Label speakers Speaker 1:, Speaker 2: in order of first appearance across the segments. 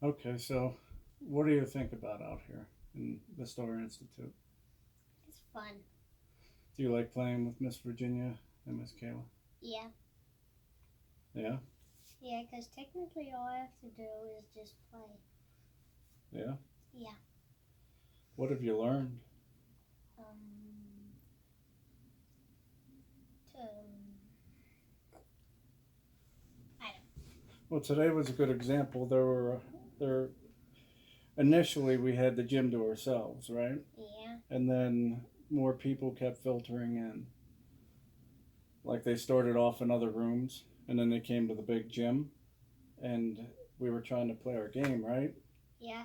Speaker 1: Okay, so what do you think about out here in the Story Institute?
Speaker 2: It's fun.
Speaker 1: Do you like playing with Miss Virginia and Miss Kayla?
Speaker 2: Yeah.
Speaker 1: Yeah?
Speaker 2: Yeah, because technically all I have to do is just play.
Speaker 1: Yeah?
Speaker 2: Yeah.
Speaker 1: What have you learned?
Speaker 2: Um, to, I don't.
Speaker 1: Well, today was a good example. There initially we had the gym to ourselves, right?
Speaker 2: Yeah.
Speaker 1: And then more people kept filtering in. Like they started off in other rooms, and then they came to the big gym, and we were trying to play our game, right?
Speaker 2: Yeah.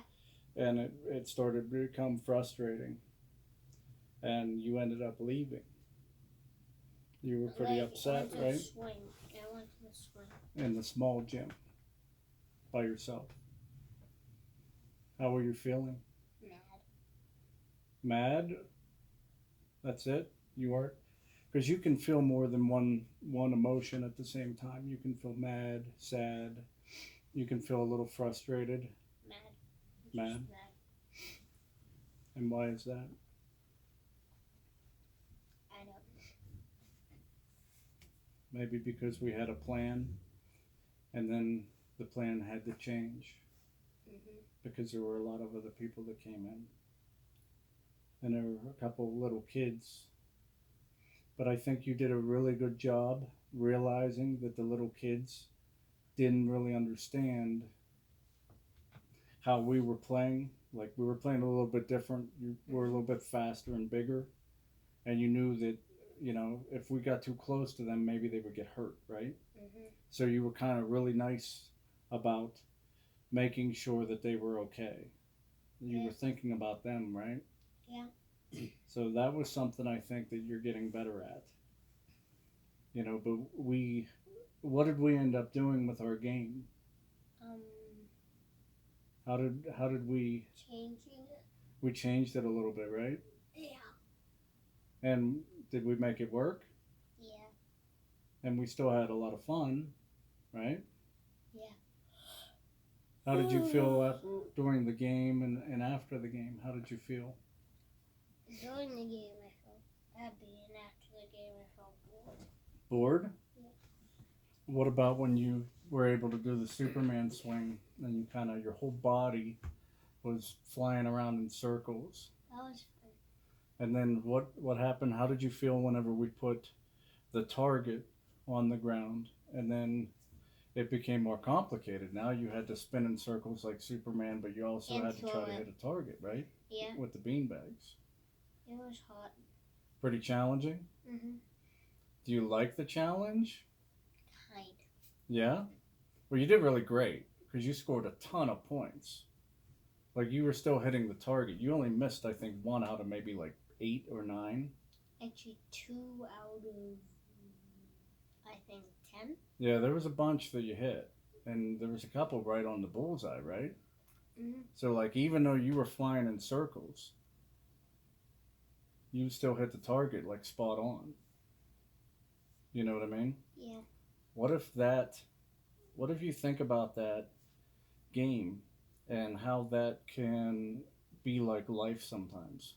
Speaker 1: And it started to become frustrating, and you ended up leaving. You were pretty
Speaker 2: Like, I
Speaker 1: upset,
Speaker 2: went to the
Speaker 1: right?
Speaker 2: swing. I went to the swing.
Speaker 1: In the small gym by yourself. How were you feeling?
Speaker 2: Mad.
Speaker 1: Mad? That's it? You are? Because you can feel more than one emotion at the same time. You can feel mad, sad. You can feel a little frustrated,
Speaker 2: Mad.
Speaker 1: mad.
Speaker 2: Just mad.
Speaker 1: And why is that?
Speaker 2: I don't.
Speaker 1: Maybe because we had a plan, and then the plan had to change
Speaker 2: Mhm.
Speaker 1: because there were a lot of other people that came in, and there were a couple of little kids. But I think you did a really good job realizing that the little kids didn't really understand how we were playing. Like we were playing a little bit different. You were a little bit faster and bigger, and you knew that if we got too close to them, maybe they would get hurt, right?
Speaker 2: Mhm.
Speaker 1: So you were kind of really nice about making sure that they were okay. You
Speaker 2: Yeah.
Speaker 1: were thinking about them, right?
Speaker 2: Yeah.
Speaker 1: So that was something I think that you're getting better at. But what did we end up doing with our game?
Speaker 2: Um,
Speaker 1: How did
Speaker 2: changing it.
Speaker 1: we changed it a little bit, right?
Speaker 2: Yeah.
Speaker 1: And did we make it work?
Speaker 2: Yeah.
Speaker 1: And we still had a lot of fun, right?
Speaker 2: Yeah.
Speaker 1: How did you feel during the game and after the game? How did you feel?
Speaker 2: During the game, I felt happy, and after the game, I felt bored.
Speaker 1: Bored?
Speaker 2: Yeah.
Speaker 1: What about when you were able to do the Superman swing and you your whole body was flying around in circles?
Speaker 2: That was fun.
Speaker 1: And then what happened? How did you feel whenever we put the target on the ground and then it became more complicated? Now you had to spin in circles like Superman, but you also
Speaker 2: And
Speaker 1: had to try
Speaker 2: throw
Speaker 1: to
Speaker 2: it.
Speaker 1: hit a target, right?
Speaker 2: Yeah.
Speaker 1: With the beanbags.
Speaker 2: It was hot.
Speaker 1: Pretty challenging.
Speaker 2: Mhm.
Speaker 1: Do you like the challenge?
Speaker 2: Kind.
Speaker 1: Yeah? Well, you did really great because you scored a ton of points. Like you were still hitting the target. You only missed, I think, one out of maybe like 8 or 9.
Speaker 2: Actually, 2 out of I think 10.
Speaker 1: Yeah, there was a bunch that you hit, and there was a couple right on the bullseye, right?
Speaker 2: Mhm.
Speaker 1: So like even though you were flying in circles, you still hit the target like spot on. You know what I mean?
Speaker 2: Yeah.
Speaker 1: What if that? What if you think about that game and how that can be like life sometimes?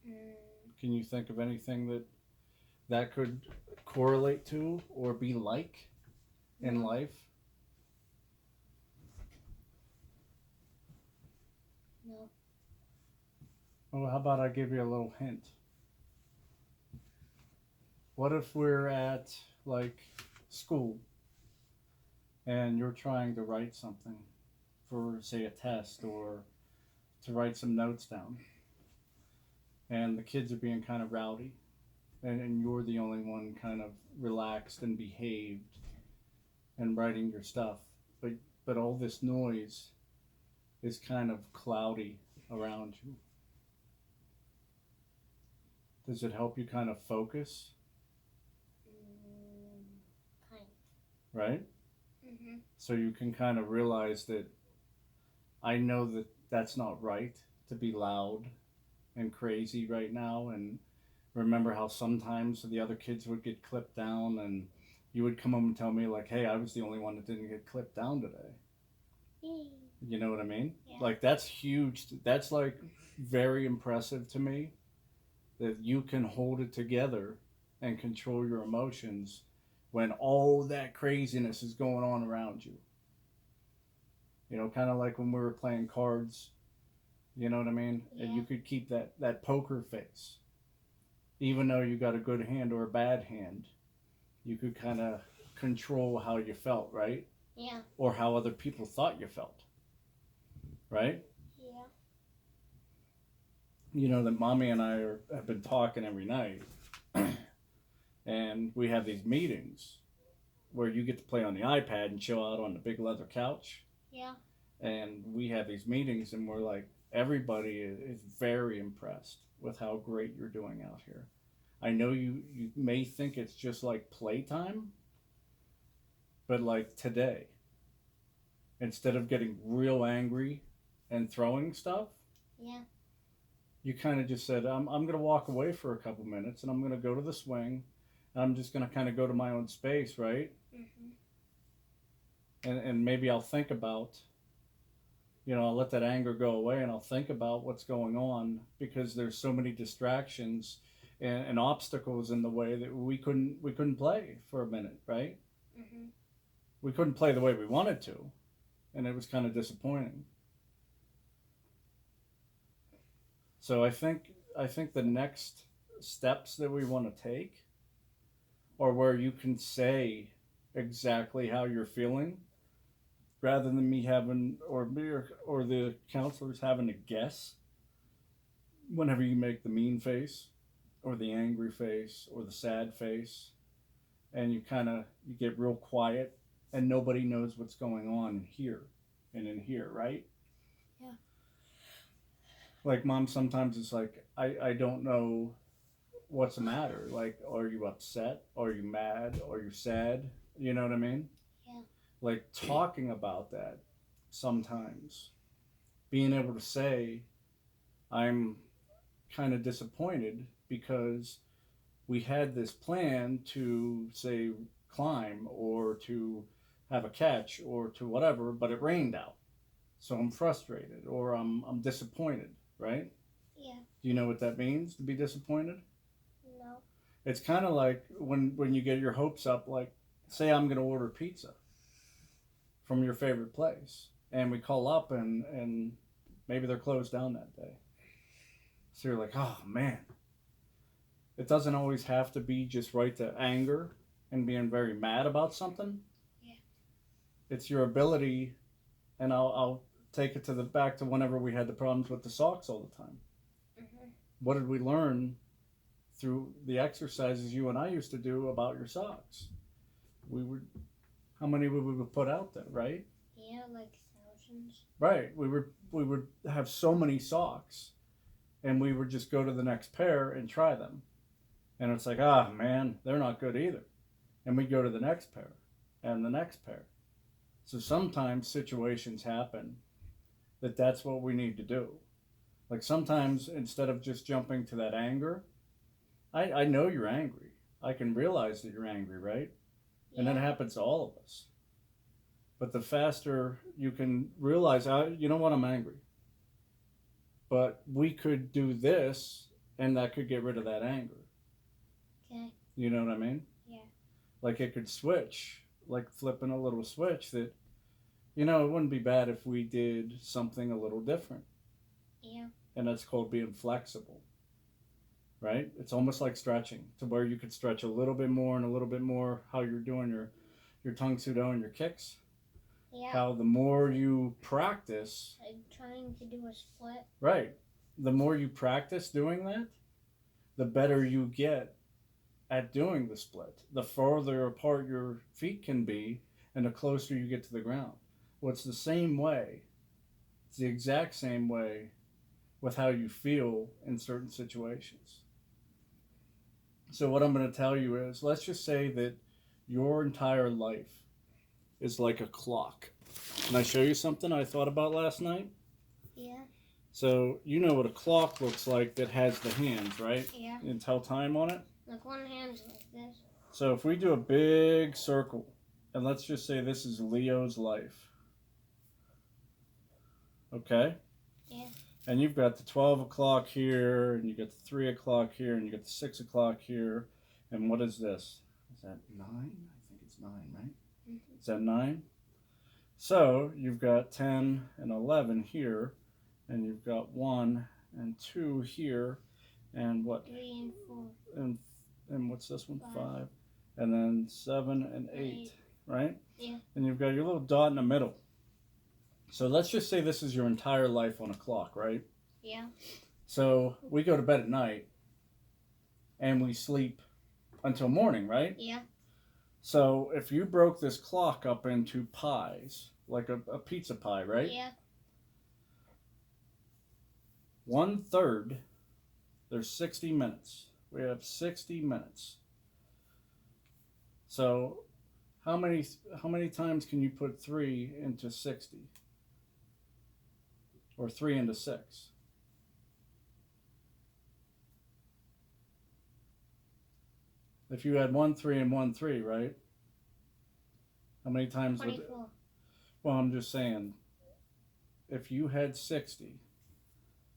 Speaker 2: Mm,
Speaker 1: Can you think of anything that could correlate to or be like in
Speaker 2: no.
Speaker 1: life?
Speaker 2: No.
Speaker 1: Oh, how about I give you a little hint? What if we're at like school and you're trying to write something for, say, a test or to write some notes down, and the kids are being kind of rowdy, and you're the only one kind of relaxed and behaved and writing your stuff, but all this noise is kind of cloudy around you. Does it help you kind of focus,
Speaker 2: Mm, kind.
Speaker 1: right?
Speaker 2: Mhm.
Speaker 1: So you can kind of realize that I know that that's not right to be loud and crazy right now. And remember how sometimes the other kids would get clipped down, and you would come home and tell me, like, hey, I was the only one that didn't get clipped down today. You know what I mean?
Speaker 2: Yeah.
Speaker 1: Like, that's huge. That's like very impressive to me that you can hold it together and control your emotions when all that craziness is going on around you. You know, kind of like when we were playing cards, you know what I mean?
Speaker 2: Yeah.
Speaker 1: And you could keep that poker face. Even though you got a good hand or a bad hand, you could kind of control how you felt, right?
Speaker 2: Yeah.
Speaker 1: Or how other people thought you felt, right?
Speaker 2: Yeah.
Speaker 1: You know that mommy and have been talking every night, and we have these meetings where you get to play on the iPad and chill out on the big leather couch.
Speaker 2: Yeah.
Speaker 1: And we have these meetings, and we're like, everybody is very impressed with how great you're doing out here. I know you may think it's just like playtime, but like today, instead of getting real angry and throwing stuff,
Speaker 2: Yeah.
Speaker 1: you kind of just said, I'm going to walk away for a couple minutes and I'm going to go to the swing. And I'm just going to kind of go to my own space, right? And maybe I'll think about, you know, I'll let that anger go away and I'll think about what's going on because there's so many distractions and obstacles in the way that we couldn't play for a minute, right? We couldn't play the way we wanted to, and it was kind of disappointing. So I think the next steps that we want to take are where you can say exactly how you're feeling rather than me having or the counselors having to guess whenever you make the mean face or the angry face or the sad face, and you get real quiet and nobody knows what's going on in here and in here, right?
Speaker 2: Yeah.
Speaker 1: Like mom sometimes is like, I don't know what's the matter. Like, are you upset? Are you mad? Are you sad? You know what I mean?
Speaker 2: Yeah.
Speaker 1: Like talking about that sometimes. Being able to say, I'm kind of disappointed because we had this plan to, say, climb or to have a catch or to whatever, but it rained out. So I'm frustrated or I'm disappointed, right?
Speaker 2: Yeah.
Speaker 1: Do you know what that means to be disappointed?
Speaker 2: No.
Speaker 1: It's kind of like when you get your hopes up, like, say I'm going to order pizza from your favorite place, and we call up and maybe they're closed down that day. So you're like, oh man. It doesn't always have to be just right to anger and being very mad about something.
Speaker 2: Yeah.
Speaker 1: It's your ability, and I'll take it back to whenever we had the problems with the socks all the time. What did we learn through the exercises you and I used to do about your socks? How many would we put out there, right?
Speaker 2: Yeah, like thousands.
Speaker 1: Right. We would have so many socks, and we would just go to the next pair and try them. And it's like, man, they're not good either. And we go to the next pair and the next pair. So sometimes situations happen that's what we need to do. Like sometimes instead of just jumping to that anger, I know you're angry. I can realize that you're angry, right?
Speaker 2: Yeah.
Speaker 1: And that happens to all of us. But the faster you can realize, you know what, I'm angry. But we could do this and that could get rid of that anger.
Speaker 2: Okay.
Speaker 1: You know what I mean?
Speaker 2: Yeah.
Speaker 1: Like it could switch, like flipping a little switch that, you know, it wouldn't be bad if we did something a little different.
Speaker 2: Yeah.
Speaker 1: And that's called being flexible, right? It's almost like stretching to where you could stretch a little bit more and a little bit more how you're doing your tongue sudo and your kicks.
Speaker 2: Yeah.
Speaker 1: How the more you practice.
Speaker 2: Like trying to do a split.
Speaker 1: Right. The more you practice doing that, the better you get at doing the split. The farther apart your feet can be and the closer you get to the ground. Well, it's the same way. It's the exact same way with how you feel in certain situations. So what I'm going to tell you is, let's just say that your entire life is like a clock. Can I show you something I thought about last night?
Speaker 2: Yeah.
Speaker 1: So you know what a clock looks like that has the hands, right?
Speaker 2: Yeah.
Speaker 1: And tell time on it.
Speaker 2: Like one hand's like this.
Speaker 1: So if we do a big circle, and let's just say this is Leo's life. Okay?
Speaker 2: Yeah.
Speaker 1: And you've got the 12 o'clock here, and you got the 3 o'clock here, and you got the 6 o'clock here. And what is this? Is that 9? I think it's 9, right?
Speaker 2: Mm-hmm.
Speaker 1: Is that 9? So you've got 10 and 11 here, and you've got 1 and 2 here, and what?
Speaker 2: 3 and 4.
Speaker 1: And and what's this one?
Speaker 2: 5.
Speaker 1: 5. And then 7 and 8, right?
Speaker 2: Yeah.
Speaker 1: And you've got your little dot in the middle. So let's just say this is your entire life on a clock, right?
Speaker 2: Yeah.
Speaker 1: So we go to bed at night and we sleep until morning, right?
Speaker 2: Yeah.
Speaker 1: So if you broke this clock up into pies, like a pizza pie, right?
Speaker 2: Yeah.
Speaker 1: 1/3, there's 60 minutes. We have 60 minutes. So how many times can you put 3 into 60? Or 3 into 6? If you had 1 3 and 1 3, right? How many times would
Speaker 2: 24.
Speaker 1: Well, I'm just saying, if you had 60,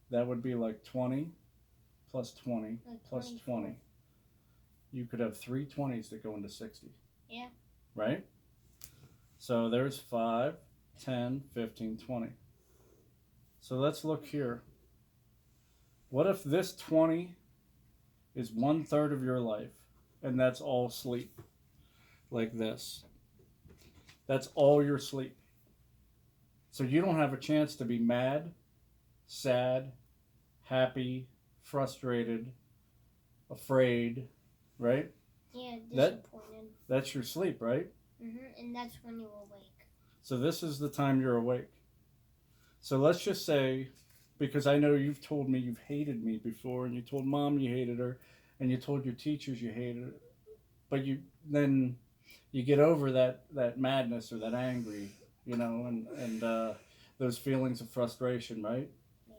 Speaker 1: that would be like 20 plus 20
Speaker 2: Like
Speaker 1: plus
Speaker 2: 24.
Speaker 1: 20. You could have 3 20s that go into 60.
Speaker 2: Yeah.
Speaker 1: Right? So there's 5, 10, 15, 20. So let's look here. What if this 20 is 1/3 of your life, and that's all sleep, like this? That's all your sleep. So you don't have a chance to be mad, sad, happy, frustrated, afraid, right?
Speaker 2: Yeah.
Speaker 1: That-
Speaker 2: Disappointed.
Speaker 1: That's your sleep, right?
Speaker 2: And that's when you awake.
Speaker 1: So this is the time you're awake. So let's just say, because I know you've told me you've hated me before, and you told mom you hated her, and you told your teachers you hated her, but then you get over that madness or that angry, and those feelings of frustration, right?
Speaker 2: Yeah.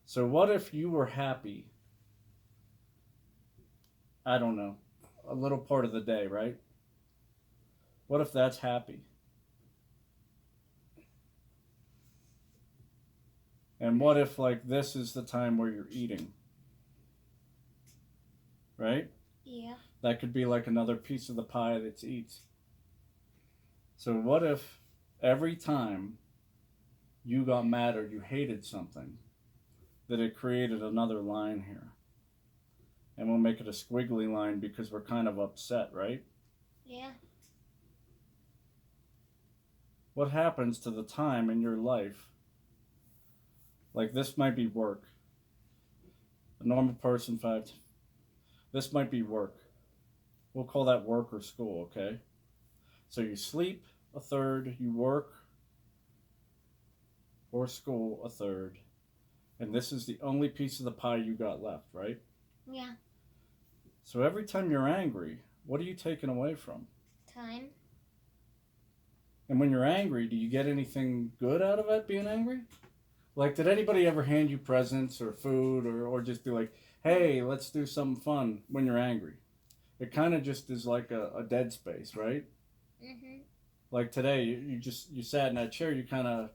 Speaker 1: So what if you were happy? I don't know, a little part of the day, right? What if that's happy? And what if, like, this is the time where you're eating? Right?
Speaker 2: Yeah.
Speaker 1: That could be like another piece of the pie that's eats. So what if every time you got mad or you hated something, that it created another line here? And we'll make it a squiggly line because we're kind of upset, right?
Speaker 2: Yeah.
Speaker 1: What happens to the time in your life? Like, this might be work. A normal person, 5. This might be work. We'll call that work or school, okay? So you sleep 1/3, you work or school 1/3, and this is the only piece of the pie you got left, right?
Speaker 2: Yeah.
Speaker 1: So every time you're angry, what are you taking away from?
Speaker 2: Time.
Speaker 1: And when you're angry, do you get anything good out of it, being angry? Like, did anybody ever hand you presents or food, or just be like, hey, let's do something fun when you're angry? It kind of just is like a dead space, right? Like today, you sat in that chair, you kind of,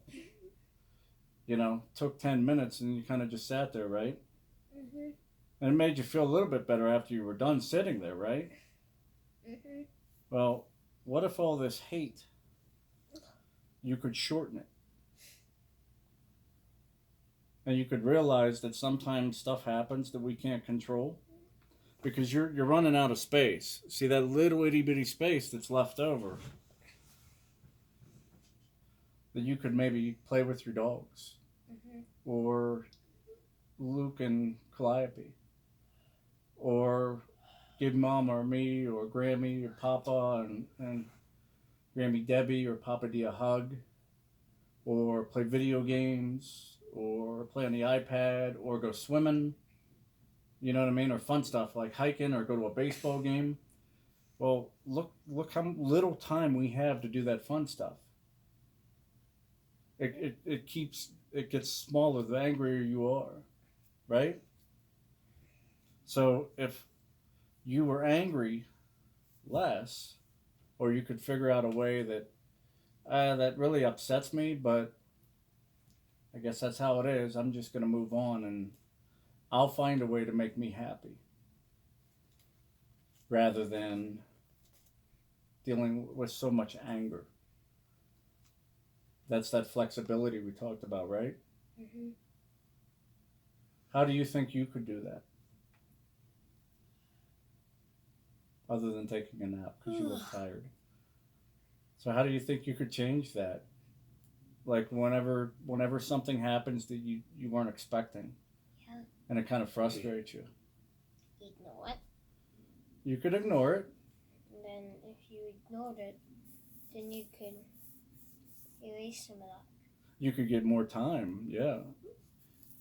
Speaker 1: took 10 minutes and you kind of just sat there, right? And it made you feel a little bit better after you were done sitting there, right? Well, what if all this hate, you could shorten it? And you could realize that sometimes stuff happens that we can't control because you're running out of space. See that little itty bitty space that's left over that you could maybe play with your dogs, or Luke and Calliope, or give Mom or me or Grammy or Papa and Grammy Debbie or Papa D a hug, or play video games, or play on the iPad, or go swimming, you know what I mean, or fun stuff like hiking or go to a baseball game. Well, look how little time we have to do that fun stuff. It gets smaller the angrier you are, right? So if you were angry less, or you could figure out a way that that really upsets me, but I guess that's how it is. I'm just going to move on and I'll find a way to make me happy rather than dealing with so much anger. That's that flexibility we talked about, right?
Speaker 2: Mhm.
Speaker 1: How do you think you could do that other than taking a nap because you were tired? So how do you think you could change that? Like whenever something happens that you weren't expecting
Speaker 2: Yeah.
Speaker 1: and it kind of frustrates you.
Speaker 2: Ignore it.
Speaker 1: You could ignore it.
Speaker 2: And then if you ignored it, then you could erase some of that.
Speaker 1: You could get more time. Yeah.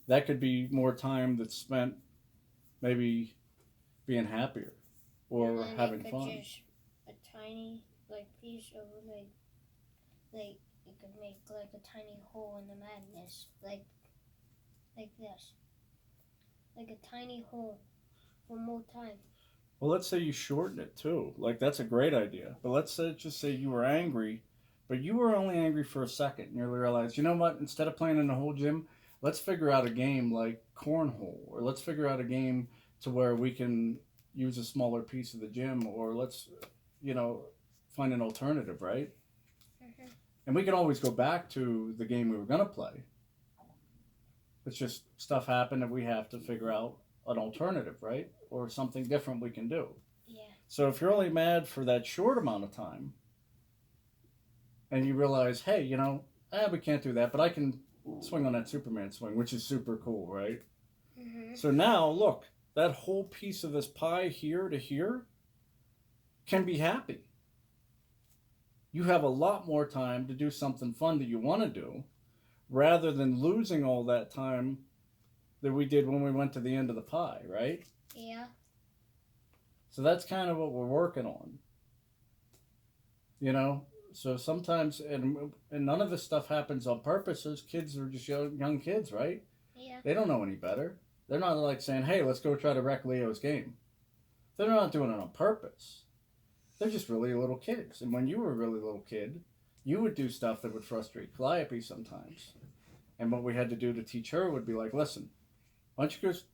Speaker 1: That could be more time that's spent maybe being happier
Speaker 2: And
Speaker 1: or
Speaker 2: then
Speaker 1: having
Speaker 2: it could
Speaker 1: fun.
Speaker 2: just a tiny piece of like you could make like a tiny hole in the madness like this, like a tiny hole for more time.
Speaker 1: Well, let's say you shorten it too. Like that's a great idea. But let's say, just say you were angry, but you were only angry for a second, and you realized, you know what? Instead of playing in the whole gym, let's figure out a game like cornhole, or let's figure out a game to where we can use a smaller piece of the gym, or let's, you know, find an alternative, right?
Speaker 2: Mhm.
Speaker 1: And we can always go back to the game we were gonna play. It's just stuff happened that we have to figure out an alternative, right? Or something different we can do.
Speaker 2: Yeah.
Speaker 1: So if you're only mad for that short amount of time and you realize, hey, we can't do that, but I can swing on that Superman swing, which is super cool, right?
Speaker 2: Mhm.
Speaker 1: So now, look, that whole piece of this pie here to here can be happy. You have a lot more time to do something fun that you want to do rather than losing all that time that we did when we went to the end of the pie, right?
Speaker 2: Yeah.
Speaker 1: So that's kind of what we're working on, you know? So sometimes, and none of this stuff happens on purpose. Those kids are just young kids, right?
Speaker 2: Yeah.
Speaker 1: They don't know any better. They're not like saying, hey, let's go try to wreck Leo's game. They're not doing it on purpose. They're just really little kids. And when you were a really little kid, you would do stuff that would frustrate Calliope sometimes. And what we had to do to teach her would be like, listen, why don't you just,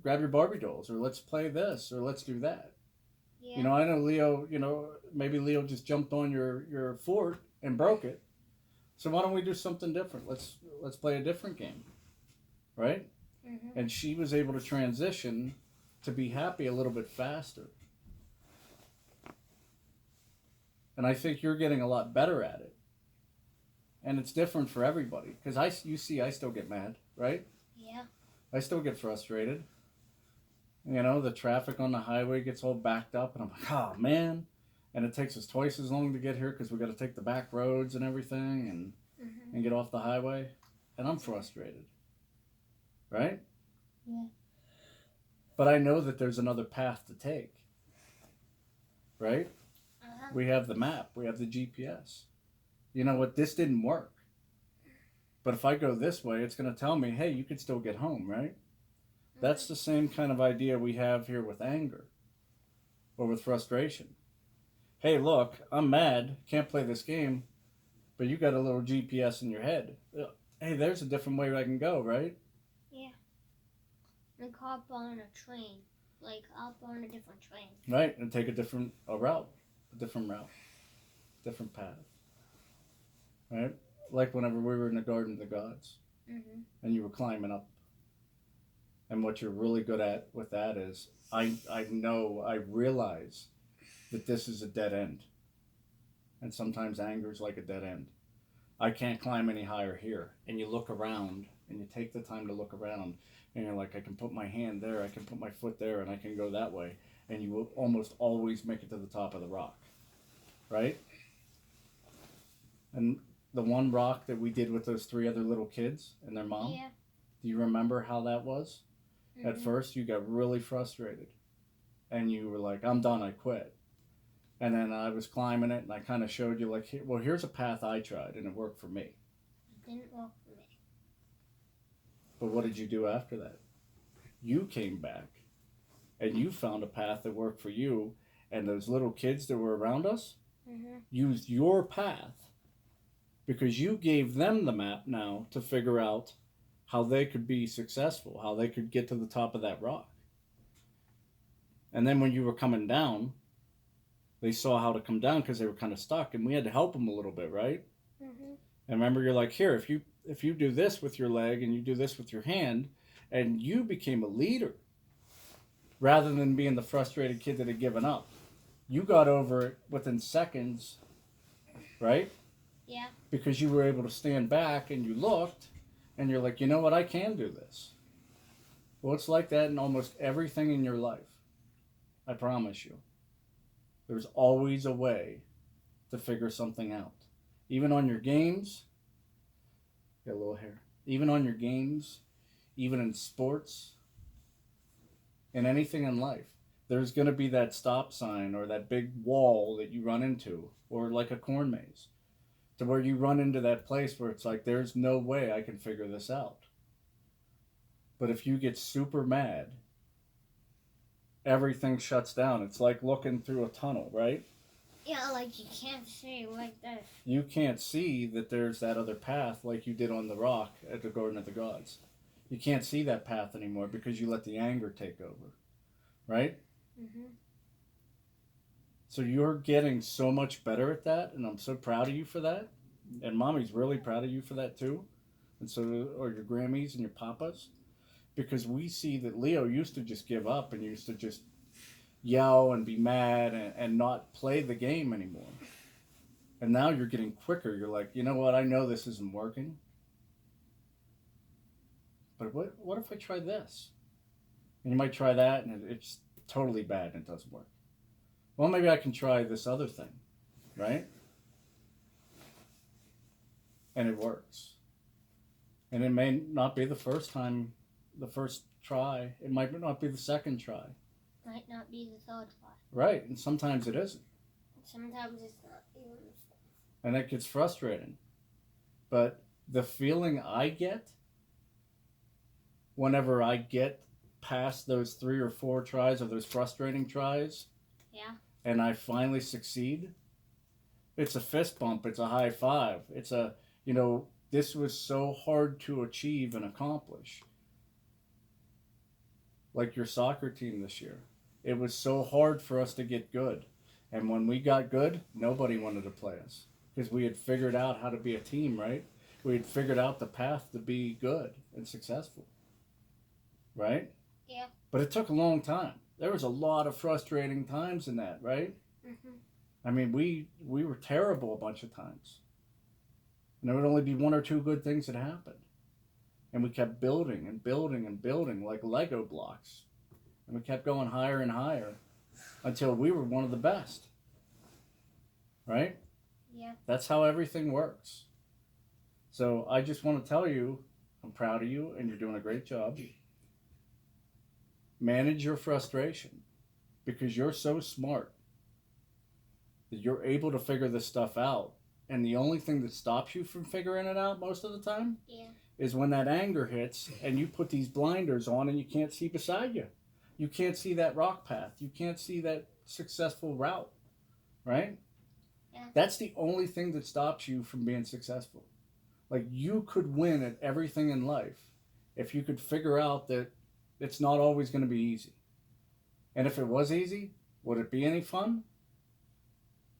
Speaker 1: grab your Barbie dolls, or let's play this, or let's do that.
Speaker 2: Yeah.
Speaker 1: I know Leo, maybe Leo just jumped on your fort and broke it. So why don't we do something different? Let's play a different game, right?
Speaker 2: Mhm.
Speaker 1: And she was able to transition to be happy a little bit faster. And I think you're getting a lot better at it. And it's different for everybody because I still get mad, right?
Speaker 2: Yeah.
Speaker 1: I still get frustrated. The traffic on the highway gets all backed up, and I'm like, oh man. And it takes us twice as long to get here because we got to take the back roads and everything and get off the highway. And I'm frustrated, right?
Speaker 2: Yeah.
Speaker 1: But I know that there's another path to take, right?
Speaker 2: Uh-huh.
Speaker 1: We have the map, we have the GPS. You know what? This didn't work. But if I go this way, it's going to tell me, hey, you could still get home, right? That's the same kind of idea we have here with anger or with frustration. Hey, look, I'm mad, can't play this game, but you got a little GPS in your head. Hey, there's a different way I can go, right?
Speaker 2: Yeah. Like hop on a train. Like hop on a different train.
Speaker 1: Right, and take a different route, different path, right? Like whenever we were in the Garden of the Gods
Speaker 2: Mhm.
Speaker 1: and you were climbing up. And what you're really good at with that is I realize that this is a dead end. And sometimes anger is like a dead end. I can't climb any higher here. And you look around and you take the time to look around and you're like, I can put my hand there, I can put my foot there, and I can go that way. And you will almost always make it to the top of the rock. Right? And the one rock that we did with those three other little kids and their mom,
Speaker 2: Yeah.
Speaker 1: do you remember how that was? At
Speaker 2: Mhm.
Speaker 1: first, you got really frustrated. And you were like, I'm done, I quit. And then I was climbing it, and I kind of showed you, like, well, here's a path I tried, and it worked for me.
Speaker 2: It didn't work for me.
Speaker 1: But what did you do after that? You came back, and you found a path that worked for you, and those little kids that were around us
Speaker 2: Mhm.
Speaker 1: used your path because you gave them the map now to figure out how they could be successful, how they could get to the top of that rock. And then when you were coming down, they saw how to come down because they were kind of stuck, and we had to help them a little bit, right?
Speaker 2: Mm-hmm.
Speaker 1: And remember, you're like, here, if you do this with your leg and you do this with your hand, and you became a leader rather than being the frustrated kid that had given up. You got over it within seconds, right?
Speaker 2: Yeah.
Speaker 1: Because you were able to stand back and you looked, and you're like, you know what, I can do this. Well, it's like that in almost everything in your life. I promise you. There's always a way to figure something out. Even on your games, got a little hair. Even on your games, even in sports, in anything in life, there's going to be that stop sign or that big wall that you run into, or like a corn maze, to where you run into that place where it's like, there's no way I can figure this out. But if you get super mad, everything shuts down. It's like looking through a tunnel, right?
Speaker 2: Yeah, like you can't see like that.
Speaker 1: You can't see that there's that other path like you did on the rock at the Garden of the Gods. You can't see that path anymore because you let the anger take over, right?
Speaker 2: Mm-hmm.
Speaker 1: So you're getting so much better at that, and I'm so proud of you for that. And mommy's really proud of you for that too. And so are your Grammys and your papas. Because we see that Leo used to just give up and used to just yell and be mad and not play the game anymore. And now you're getting quicker. You're like, you know what? I know this isn't working. But what if I try this? And you might try that and it's totally bad and it doesn't work. Well, maybe I can try this other thing, right? And it works. And it may not be the first time, the first try. It might not be the second try.
Speaker 2: Might not be the third try.
Speaker 1: Right, and sometimes it isn't.
Speaker 2: Sometimes it's not even.
Speaker 1: And it gets frustrating. But the feeling I get whenever I get past those 3 or 4 tries of those frustrating tries,
Speaker 2: yeah,
Speaker 1: and I finally succeed, it's a fist bump, it's a high five, it's a, this was so hard to achieve and accomplish. Like your soccer team this year. It was so hard for us to get good. And when we got good, nobody wanted to play us. Because we had figured out how to be a team, right? We had figured out the path to be good and successful. Right?
Speaker 2: Yeah.
Speaker 1: But it took a long time. There was a lot of frustrating times in that, right?
Speaker 2: Mm-hmm.
Speaker 1: I mean, we were terrible a bunch of times. And there would only be 1 or 2 good things that happened. And we kept building and building and building like Lego blocks. And we kept going higher and higher until we were one of the best. Right?
Speaker 2: Yeah.
Speaker 1: That's how everything works. So I just want to tell you, I'm proud of you and you're doing a great job. Manage your frustration because you're so smart that you're able to figure this stuff out. And the only thing that stops you from figuring it out most of the time is when that anger hits and you put these blinders on and you can't see beside you. You can't see that rock path. You can't see that successful route, right?
Speaker 2: Yeah.
Speaker 1: That's the only thing that stops you from being successful. Like you could win at everything in life if you could figure out that it's not always going to be easy. And if it was easy, would it be any fun?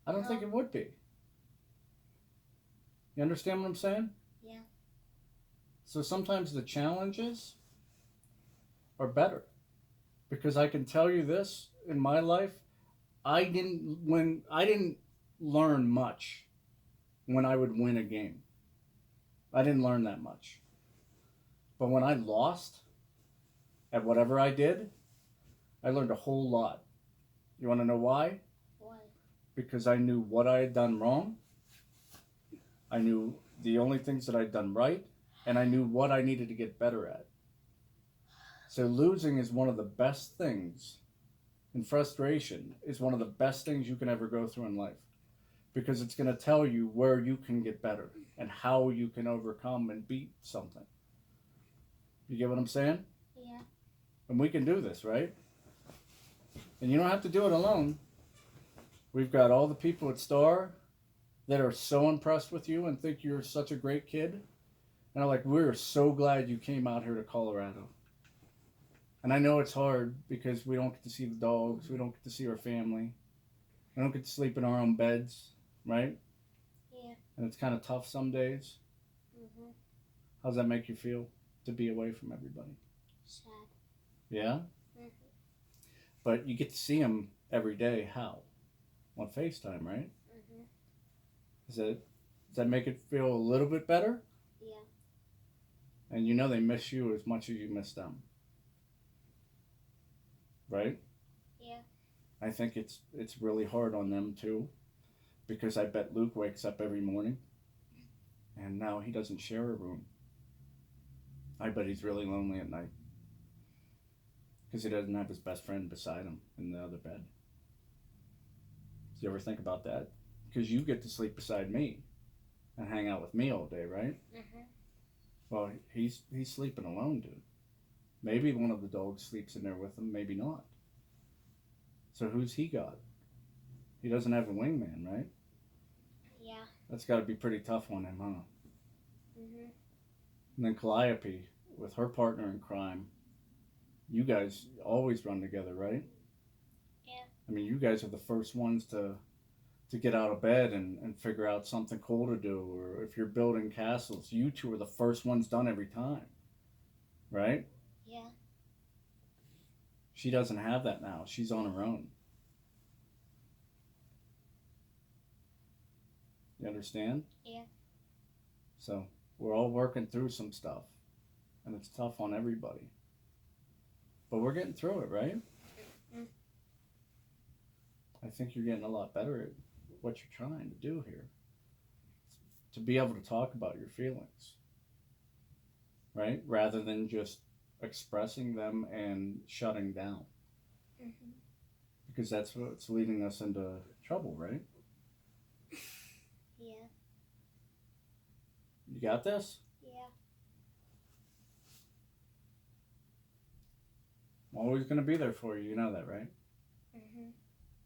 Speaker 1: I don't think it would be. You understand what I'm saying?
Speaker 2: Yeah.
Speaker 1: So sometimes the challenges are better. Because I can tell you this, in my life, I didn't learn much when I would win a game. I didn't learn that much. But when I lost at whatever I did, I learned a whole lot. You want to know why?
Speaker 2: Why?
Speaker 1: Because I knew what I had done wrong. I knew the only things that I'd done right, and I knew what I needed to get better at. So losing is one of the best things, and frustration is one of the best things you can ever go through in life. Because it's going to tell you where you can get better and how you can overcome and beat something. You get what I'm saying?
Speaker 2: Yeah.
Speaker 1: And we can do this, right? And you don't have to do it alone. We've got all the people at STAR that are so impressed with you and think you're such a great kid. And are like, we're so glad you came out here to Colorado. And I know it's hard because we don't get to see the dogs, we don't get to see our family, we don't get to sleep in our own beds, right?
Speaker 2: Yeah.
Speaker 1: And it's kind of tough some days.
Speaker 2: Mhm.
Speaker 1: How does that make you feel to be away from everybody?
Speaker 2: Sad.
Speaker 1: Yeah?
Speaker 2: Mhm.
Speaker 1: But you get to see them every day. How? On FaceTime, right?
Speaker 2: Mhm.
Speaker 1: Does that make it feel a little bit better?
Speaker 2: Yeah.
Speaker 1: And you know they miss you as much as you miss them, right?
Speaker 2: Yeah.
Speaker 1: I think it's really hard on them too, because I bet Luke wakes up every morning, and now he doesn't share a room. I bet he's really lonely at night because he doesn't have his best friend beside him in the other bed. Do you ever think about that? Because you get to sleep beside me and hang out with me all day, right?
Speaker 2: Mhm.
Speaker 1: Well, he's sleeping alone, dude. Maybe one of the dogs sleeps in there with him, maybe not. So who's he got? He doesn't have a wingman, right?
Speaker 2: Yeah.
Speaker 1: That's got to be pretty tough on him, huh?
Speaker 2: Mhm.
Speaker 1: And then Calliope, with her partner in crime, you guys always run together, right?
Speaker 2: Yeah.
Speaker 1: I mean, you guys are the first ones to get out of bed and figure out something cool to do, or if you're building castles, you two are the first ones done every time, right?
Speaker 2: Yeah.
Speaker 1: She doesn't have that now. She's on her own. You understand?
Speaker 2: Yeah.
Speaker 1: So we're all working through some stuff, and it's tough on everybody. But we're getting through it, right?
Speaker 2: Mm.
Speaker 1: I think you're getting a lot better at what you're trying to do here. To be able to talk about your feelings, right? Rather than just expressing them and shutting down.
Speaker 2: Mhm.
Speaker 1: Because that's what's leading us into trouble, right?
Speaker 2: Yeah.
Speaker 1: You got this?
Speaker 2: Yeah.
Speaker 1: I'm always going to be there for you. You know that, right?
Speaker 2: Mhm.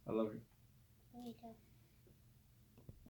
Speaker 1: I love you.
Speaker 2: Me too.